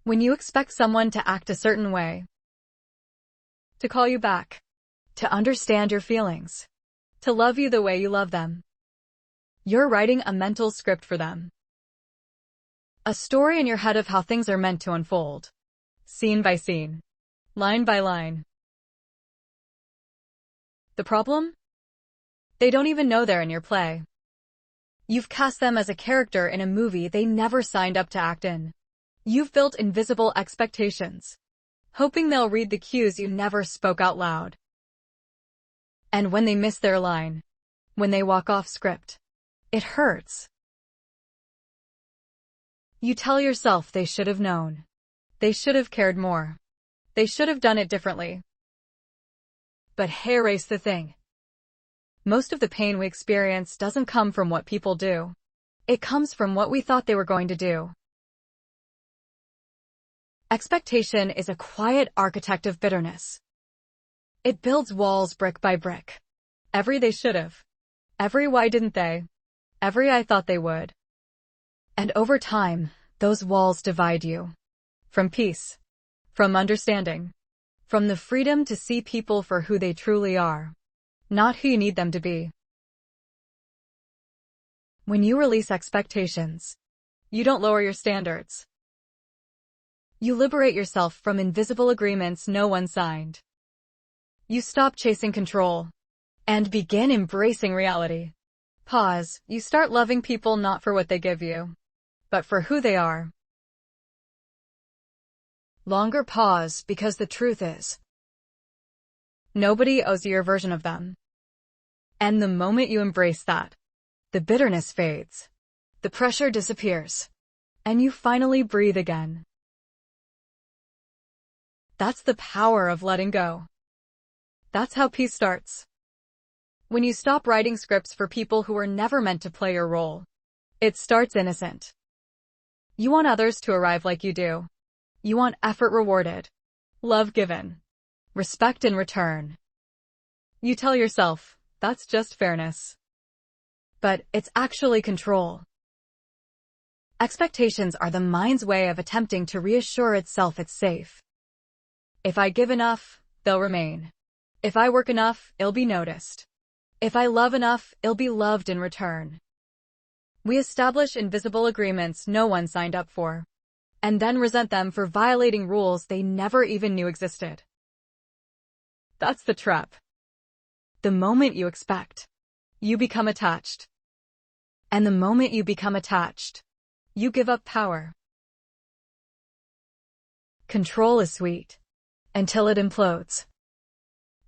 When you expect someone to act a certain way, to call you back, to understand your feelings, to love you the way you love them, you're writing a mental script for them. A story in your head of how things are meant to unfold, scene by scene, line by line. The problem? They don't even know they're in your play. You've cast them as a character in a movie they never signed up to act in. You've built invisible expectations, hoping they'll read the cues you never spoke out loud. And when they miss their line, when they walk off script, it hurts. You tell yourself they should have known. They should have cared more. They should have done it differently. But here's the thing. Most of the pain we experience doesn't come from what people do. It comes from what we thought they were going to do. Expectation is a quiet architect of bitterness. It builds walls brick by brick. Every they should have. Every why didn't they. Every I thought they would. And over time, those walls divide you. From peace. From understanding. From the freedom to see people for who they truly are. Not who you need them to be. When you release expectations, you don't lower your standards. You liberate yourself from invisible agreements no one signed. You stop chasing control and begin embracing reality. Pause. You start loving people not for what they give you, but for who they are. Longer pause because the truth is, nobody owes you your version of them. And the moment you embrace that, the bitterness fades, the pressure disappears, and you finally breathe again. That's the power of letting go. That's how peace starts. When you stop writing scripts for people who were never meant to play your role, it starts innocent. You want others to arrive like you do. You want effort rewarded, love given, respect in return. You tell yourself, that's just fairness. But it's actually control. Expectations are the mind's way of attempting to reassure itself it's safe. If I give enough, they'll remain. If I work enough, it'll be noticed. If I love enough, it'll be loved in return. We establish invisible agreements no one signed up for, and then resent them for violating rules they never even knew existed. That's the trap. The moment you expect, you become attached. And the moment you become attached, you give up power. Control is sweet. Until it implodes.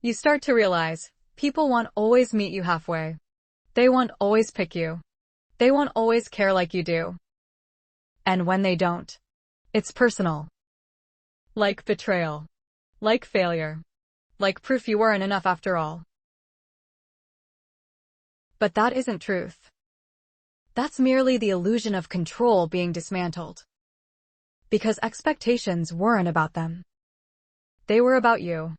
You start to realize, people won't always meet you halfway. They won't always pick you. They won't always care like you do. And when they don't, it's personal. Like betrayal. Like failure. Like proof you weren't enough after all. But that isn't truth. That's merely the illusion of control being dismantled. Because expectations weren't about them. They were about you,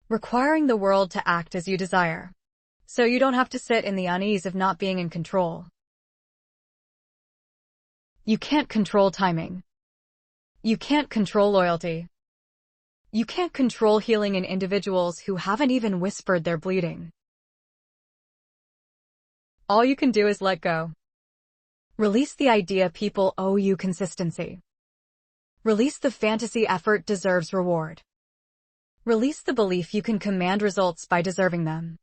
requiring the world to act as you desire, so you don't have to sit in the unease of not being in control. You can't control timing. You can't control loyalty. You can't control healing in individuals who haven't even whispered they're bleeding. All you can do is let go. Release the idea people owe you consistency. Release the fantasy effort deserves reward. Release the belief you can command results by deserving them.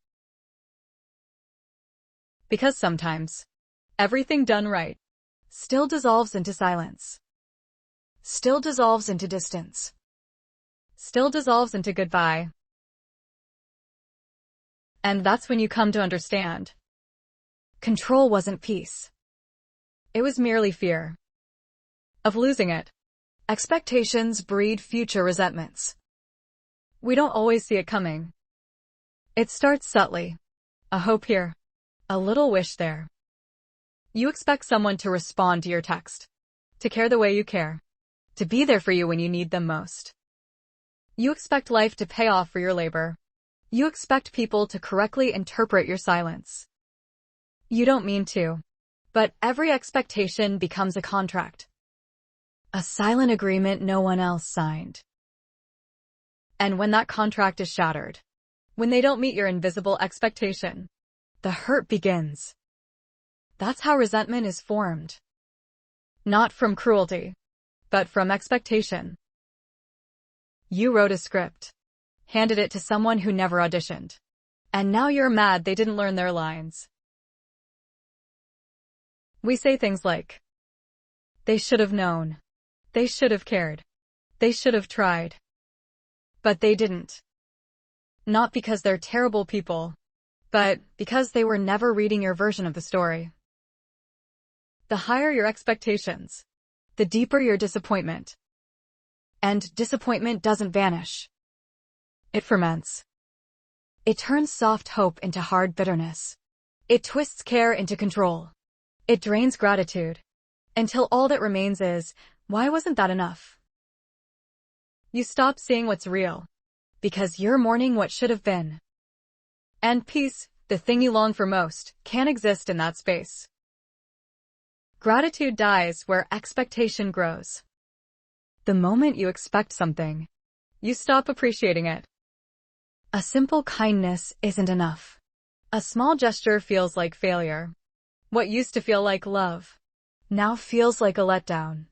Because sometimes, everything done right still dissolves into silence. Still dissolves into distance. Still dissolves into goodbye. And that's when you come to understand. Control wasn't peace. It was merely fear of losing it. Expectations breed future resentments. We don't always see it coming. It starts subtly. A hope here. A little wish there. You expect someone to respond to your text. To care the way you care. To be there for you when you need them most. You expect life to pay off for your labor. You expect people to correctly interpret your silence. You don't mean to. But every expectation becomes a contract. A silent agreement no one else signed. And when that contract is shattered, when they don't meet your invisible expectation, the hurt begins. That's how resentment is formed. Not from cruelty, but from expectation. You wrote a script, handed it to someone who never auditioned, and now you're mad they didn't learn their lines. We say things like, they should have known, they should have cared, they should have tried. But they didn't. Not because they're terrible people, but because they were never reading your version of the story. The higher your expectations, the deeper your disappointment. And disappointment doesn't vanish. It ferments. It turns soft hope into hard bitterness. It twists care into control. It drains gratitude, until all that remains is, why wasn't that enough? You stop seeing what's real, because you're mourning what should have been. And peace, the thing you long for most, can't exist in that space. Gratitude dies where expectation grows. The moment you expect something, you stop appreciating it. A simple kindness isn't enough. A small gesture feels like failure. What used to feel like love, now feels like a letdown.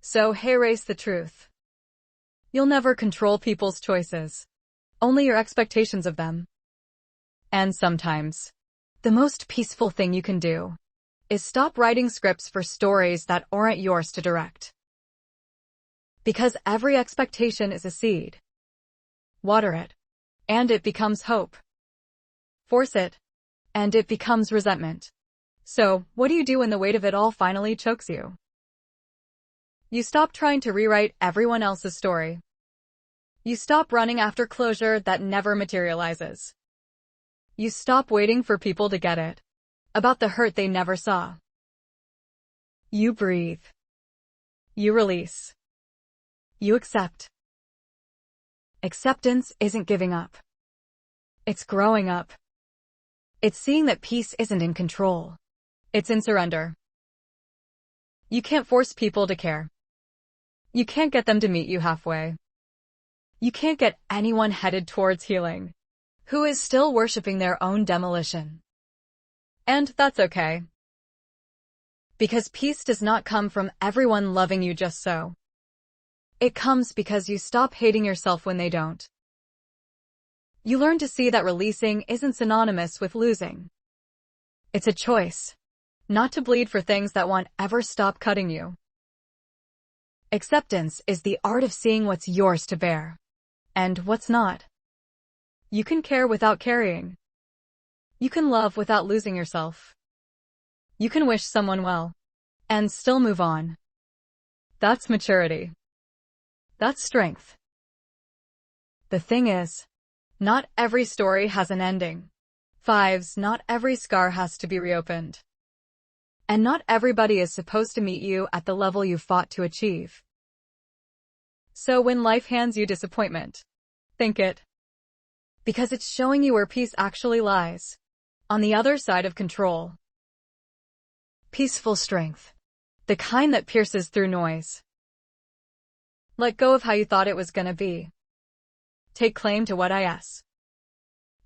So erase the truth. You'll never control people's choices, only your expectations of them. And sometimes, the most peaceful thing you can do is stop writing scripts for stories that aren't yours to direct. Because every expectation is a seed. Water it, and it becomes hope. Force it, and it becomes resentment. So, what do you do when the weight of it all finally chokes you? You stop trying to rewrite everyone else's story. You stop running after closure that never materializes. You stop waiting for people to get it, about the hurt they never saw. You breathe. You release. You accept. Acceptance isn't giving up. It's growing up. It's seeing that peace isn't in control. It's in surrender. You can't force people to care. You can't get them to meet you halfway. You can't get anyone headed towards healing who is still worshiping their own demolition. And that's okay. Because peace does not come from everyone loving you just so. It comes because you stop hating yourself when they don't. You learn to see that releasing isn't synonymous with losing. It's a choice, not to bleed for things that won't ever stop cutting you. Acceptance is the art of seeing what's yours to bear, and what's not. You can care without carrying. You can love without losing yourself. You can wish someone well, and still move on. That's maturity. That's strength. The thing is, not every story has an ending. Not every scar has to be reopened. And not everybody is supposed to meet you at the level you fought to achieve. So when life hands you disappointment, think it. Because it's showing you where peace actually lies. On the other side of control. Peaceful strength. The kind that pierces through noise. Let go of how you thought it was gonna be. Take claim to what is.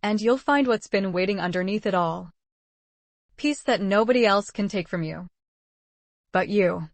And you'll find what's been waiting underneath it all. Peace that nobody else can take from you. But you.